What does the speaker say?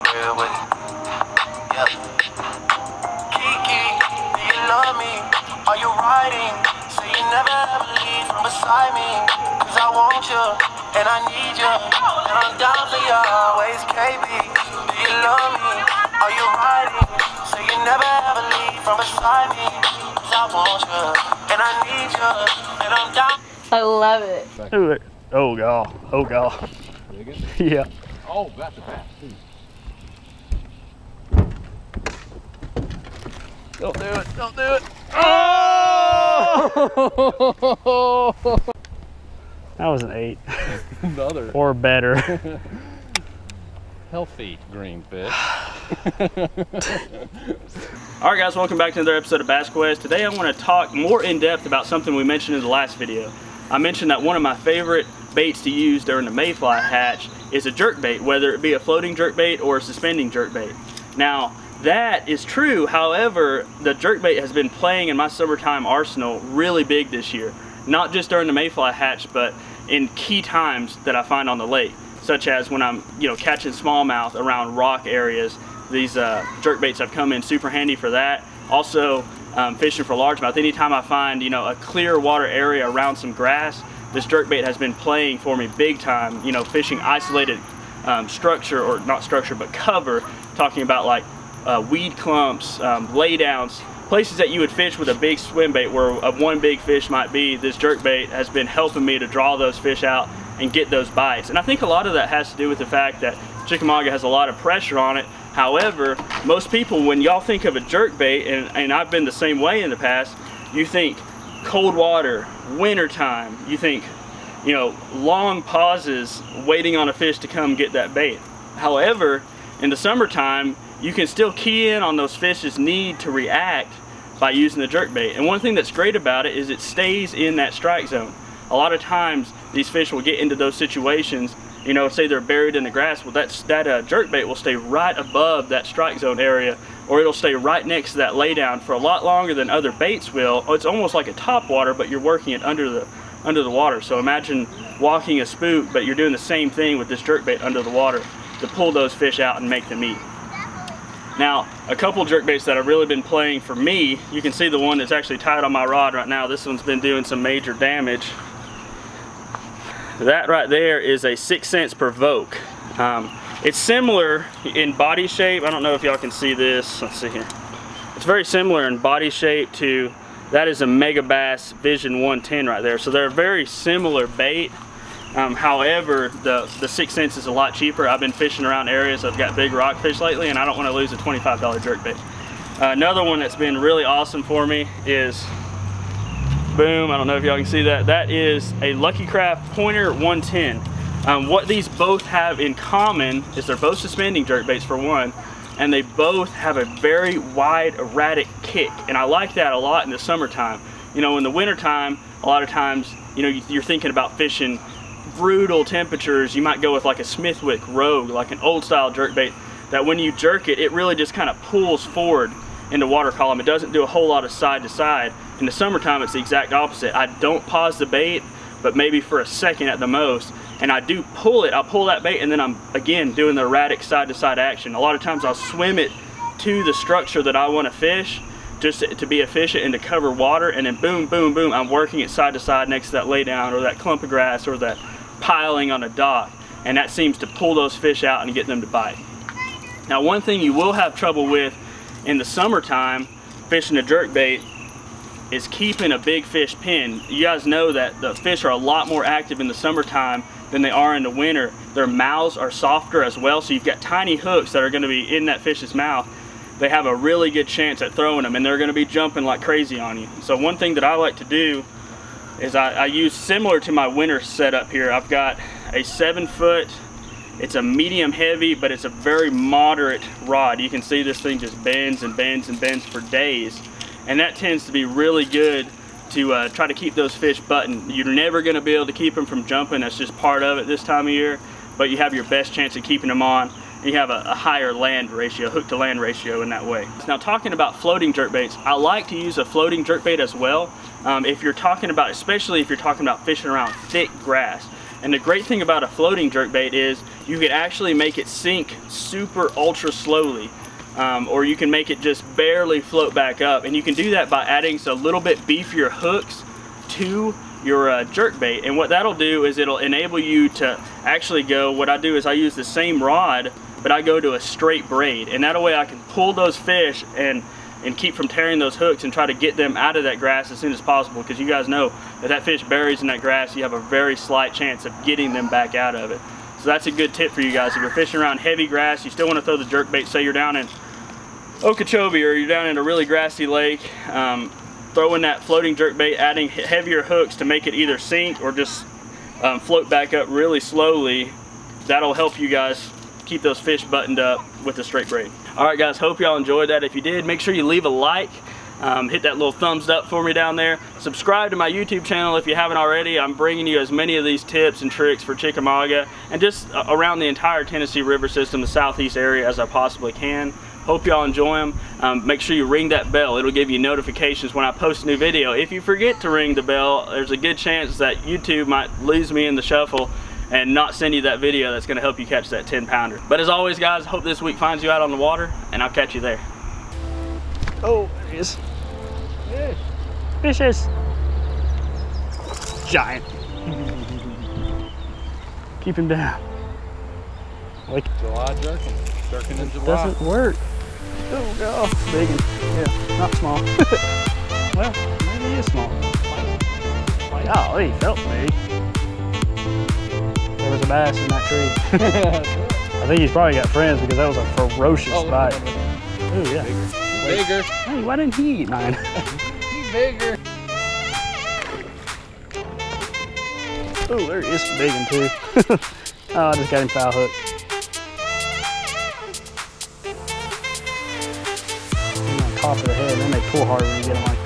Real with it. Yep. Kiki, do you love me? Are you riding? Say you never ever leave from beside me. Cause I want you, and I need you. And I'm down for you always, KB. Do you love me? Are you riding? Say you never ever leave from beside me. Cause I want you, and I need you. And I'm down. I love it. Oh god. Oh god. Dig it? Yeah. Oh, got the bass too. Don't do it. Don't do it. Oh! That was an 8. Another Or better. healthy green fish. Alright guys, welcome back to another episode of BassQuest. Today I want to talk more in depth about something we mentioned in the last video. I mentioned that one of my favorite baits to use during the mayfly hatch is a jerkbait, whether it be a floating jerkbait or a suspending jerkbait. Now, that is true. However, the jerkbait has been playing in my summertime arsenal really big this year. Not just during the mayfly hatch, but in key times that I find on the lake, such as when I'm, catching smallmouth around rock areas. These jerkbaits have come in super handy for that. Also, fishing for largemouth. Anytime I find, a clear water area around some grass, this jerkbait has been playing for me big time. Fishing isolated structure, or not structure, but cover. Talking about like weed clumps, laydowns, places that you would fish with a big swim bait where one big fish might be. This jerkbait has been helping me to draw those fish out and get those bites. And I think a lot of that has to do with the fact that Chickamauga has a lot of pressure on it. However, most people, when y'all think of a jerkbait, and I've been the same way in the past, you think cold water, winter time, you think, long pauses waiting on a fish to come get that bait. However, in the summertime, you can still key in on those fish's need to react by using the jerkbait. And one thing that's great about it is it stays in that strike zone. A lot of times these fish will get into those situations, say they're buried in the grass. Well, that jerkbait will stay right above that strike zone area, or it'll stay right next to that laydown for a lot longer than other baits will. It's almost like a top water, but you're working it under the water. So imagine walking a spook, but you're doing the same thing with this jerkbait under the water to pull those fish out and make them eat. Now, a couple jerkbaits that have really been playing for me, you can see the one that's actually tied on my rod right now. This one's been doing some major damage. That right there is a 6 cents Provoke. It's similar in body shape. I don't know if y'all can see this. Let's see here. It's very similar in body shape to, that is a Mega Bass Vision 110 right there. So they're a very similar bait. However, the 6 cents is a lot cheaper. I've been fishing around areas that have got big rockfish lately, and I don't want to lose a $25 jerkbait. Another one that's been really awesome for me is, boom, I don't know if y'all can see that. That is a Lucky Craft Pointer 110. What these both have in common is they're both suspending jerkbaits for one, and they both have a very wide, erratic kick. And I like that a lot in the summertime. In the wintertime, a lot of times, you're thinking about fishing brutal temperatures. You might go with like a Smithwick Rogue, like an old style jerkbait, that when you jerk it, it really just kind of pulls forward into water column. It doesn't do a whole lot of side to side. In the summertime, it's the exact opposite. I don't pause the bait, but maybe for a second at the most, and I do pull it. I'll pull that bait, and then I'm again doing the erratic side to side action. A lot of times I'll swim it to the structure that I want to fish, just to be efficient and to cover water, and then boom, boom, boom, I'm working it side to side next to that laydown or that clump of grass or that piling on a dock, and that seems to pull those fish out and get them to bite. Now, one thing you will have trouble with in the summertime fishing a jerkbait is keeping a big fish pinned. You guys know that the fish are a lot more active in the summertime than they are in the winter. Their mouths are softer as well, so you've got tiny hooks that are going to be in that fish's mouth. They have a really good chance at throwing them, and they're going to be jumping like crazy on you. So one thing that I like to do is I use, similar to my winter setup here, I've got a 7-foot, it's a medium heavy, but it's a very moderate rod. You can see this thing just bends and bends and bends for days. And that tends to be really good to try to keep those fish buttoned. You're never gonna be able to keep them from jumping. That's just part of it this time of year, but you have your best chance of keeping them on. You have a higher land ratio, hook to land ratio in that way. Now, talking about floating jerkbaits, I like to use a floating jerkbait as well. If you're talking about, especially if you're talking about fishing around thick grass. And the great thing about a floating jerkbait is you can actually make it sink super ultra slowly. Or you can make it just barely float back up, and you can do that by adding a little bit beefier hooks to your jerkbait. And what that'll do is it'll enable you to actually go, what I do is I use the same rod, but I go to a straight braid, and that way I can pull those fish and keep from tearing those hooks and try to get them out of that grass as soon as possible, because you guys know if that fish buries in that grass, you have a very slight chance of getting them back out of it. So that's a good tip for you guys. If you're fishing around heavy grass, you still want to throw the jerkbait. Say you're down in Okeechobee or you're down in a really grassy lake, throw in that floating jerkbait, adding heavier hooks to make it either sink or just float back up really slowly. That'll help you guys keep those fish buttoned up with a straight braid. All right guys, hope y'all enjoyed that. If you did, make sure you leave a like, hit that little thumbs up for me down there. Subscribe to my YouTube channel if you haven't already. I'm bringing you as many of these tips and tricks for Chickamauga and just around the entire Tennessee River system, the southeast area, as I possibly can. Hope y'all enjoy them. Make sure you ring that bell. It'll give you notifications when I post a new video. If you forget to ring the bell, there's a good chance that YouTube might lose me in the shuffle and not send you that video that's going to help you catch that 10-pounder. But as always guys, hope this week finds you out on the water, and I'll catch you there. Oh, there he is. Fish. Fishes. Giant. Keep him down. Like July jerking in July. Doesn't work. Oh god, big one. Yeah, not small. Well, maybe he is small. Oh, he felt me. There was a bass in that tree. I think he's probably got friends because that was a ferocious bite. Oh yeah. Bigger. Hey, why didn't he eat mine? He's bigger. Oh, there he is, big one too. Oh, I just got him foul hooked. Top of the head, and then they pull hard when you get them like